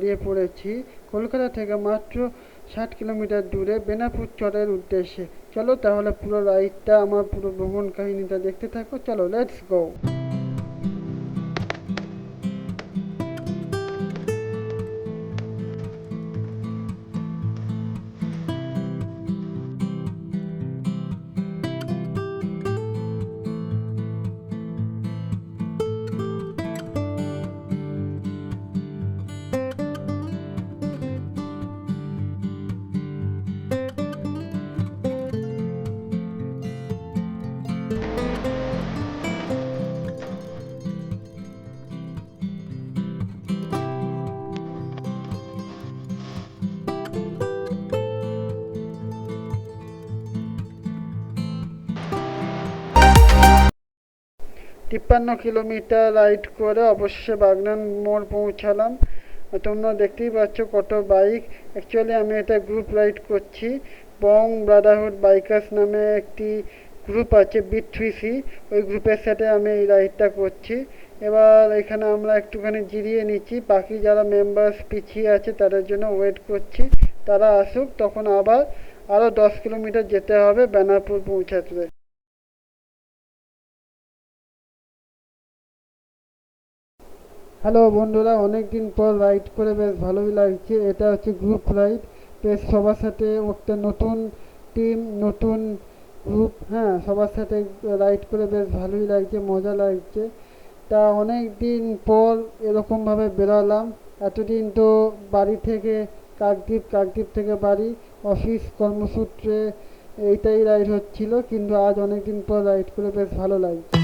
বেরিয়ে পড়েছি কলকাতা থেকে মাত্র 60 কিলোমিটার দূরে বেনাপুর চরের উদ্দেশ্যে। চলো তাহলে পুরো রাইডটা, আমার পুরো ভ্রমণ কাহিনীটা দেখতে থাকো। চলো, লেটস গো। 53 কিলোমিটার রাইড করে অবশেষে বাগনান মোড় পৌঁছালাম। তোমরা দেখতেই পাচ্ছ কত বাইক। অ্যাকচুয়ালি আমি এটা গ্রুপ রাইড করছি। বং ব্রাদারহুড বাইকার্স নামে একটি গ্রুপ আছে, B3C। ওই গ্রুপের সাথে আমি এই রাইডটা করছি। এবার এখানে আমরা একটুখানি জিরিয়ে নিচ্ছি, বাকি যারা মেম্বার্স পিছিয়ে আছে তাদের জন্য ওয়েট করছি। তারা আসুক, তখন আবার আরও 10 কিলোমিটার যেতে হবে বেনারপুর পৌঁছাতে। হ্যালো বন্ধুরা, অনেক দিন পর রাইড করে বেশ ভালোই লাগছে। এটা হচ্ছে গ্রুপ রাইড, বেশ সবার সাথে একটা নতুন টিম, নতুন গ্রুপ, হ্যাঁ সবার সাথে রাইড করে বেশ ভালোই লাগছে, মজা লাগছে। তা অনেক দিন পর এরকমভাবে বেরোলাম। এতদিন তো বাড়ি থেকে কাকদ্বীপ, কাকদ্বীপ থেকে বাড়ি, অফিস কর্মসূত্রে এইটাই রাইড হচ্ছিল, কিন্তু আজ অনেক দিন পর রাইড করে বেশ ভালো লাগছে।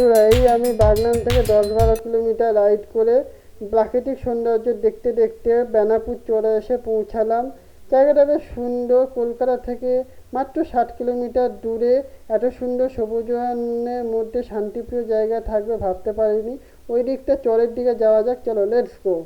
বন্ধুরা, এই আমি বাগনান থেকে 10-12 কিলোমিটার রাইড করে প্রাকৃতিক সৌন্দর্য দেখতে দেখতে বেনাপুর চরে এসে পৌঁছালাম। জায়গাটা বেশ সুন্দর, কলকাতা থেকে মাত্র 60 কিলোমিটার দূরে। এত সুন্দর সবুজায়নের মধ্যে শান্তিপ্রিয় জায়গা থাকবে ভাবতে পারিনি। ওই দিকটা চরের দিকে যাওয়া যাক, চলো লেটস গো।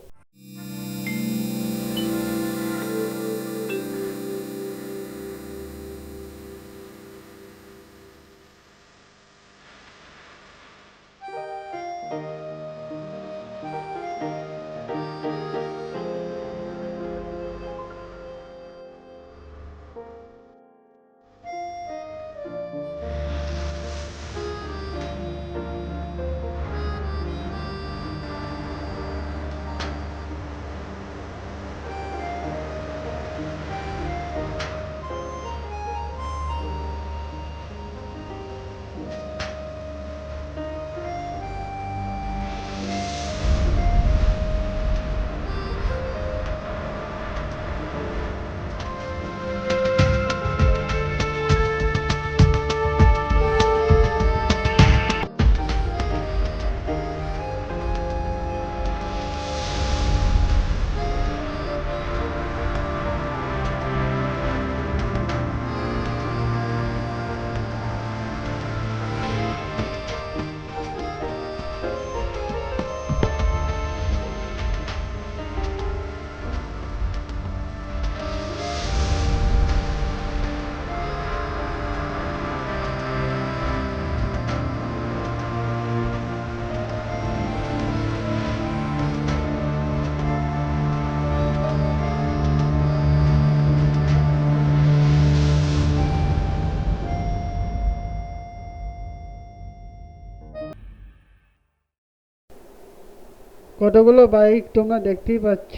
কতগুলো বাইক তোমরা দেখতেই পাচ্ছ।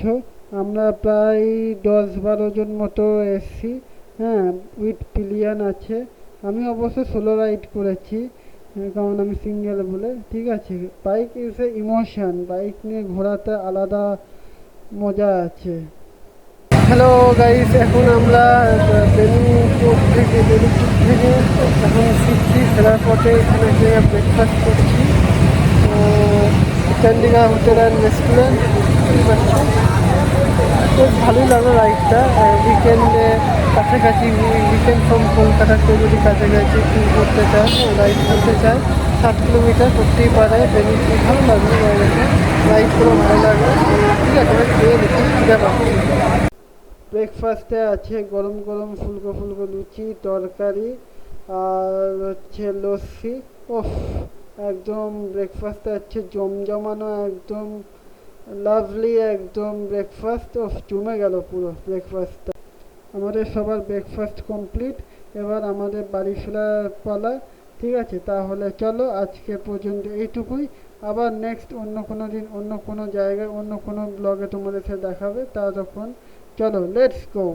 আমরা প্রায় 10-12 জন মতো এসছি। হ্যাঁ, উইথ পিলিয়ান আছে। আমি অবশ্য সোলো রাইড করেছি, কারণ আমি সিঙ্গেল বলে। ঠিক আছে, bike is a emotion, bike নিয়ে ঘোরাতে আলাদা মজা আছে। হ্যালো গাইস, এখন আমরা বেলুপুর থেকে এখন শিখছি ফেরার পথে এখানে গিয়ে ব্রেকফাস্ট করছি। তো চন্ডিগা হোটেল অ্যান্ড রেস্টুরেন্ট বেশ ভালোই লাগলো রাইডটা। উইকেন্ডে কাছাকাছি, উইকেন্ড ফ্রম কলকাতার কেউ যদি কাছাকাছি করতে চায়, রাইড করতে চায়, 60 কিলোমিটার করতেই পারে। বেনিফিট ভালো লাগলো জায়গাটা, রাইড করে ভালো লাগলো। ঠিক আছে, আমি খেয়ে দেখি খিদা পাচ্ছি। ব্রেকফাস্টে আছে গরম গরম ফুলকো ফুলকো লুচি, তরকারি, আর হচ্ছে লস্যি। ওফ, একদম ব্রেকফাস্টে আছে জমজমানো, একদম লাভলি একদম ব্রেকফাস্ট। ওফ, জমে গেল পুরো ব্রেকফাস্টটা। আমাদের সবার ব্রেকফাস্ট কমপ্লিট, এবার আমাদের বাড়ি ফেরার পালা। ঠিক আছে, তাহলে চলো আজকে পর্যন্ত এইটুকুই। আবার নেক্সট অন্য কোনো দিন, অন্য কোনো জায়গায়, অন্য কোনো ব্লগে তোমাদের সাথে দেখাবে। ততক্ষণ চলো লেটস গো।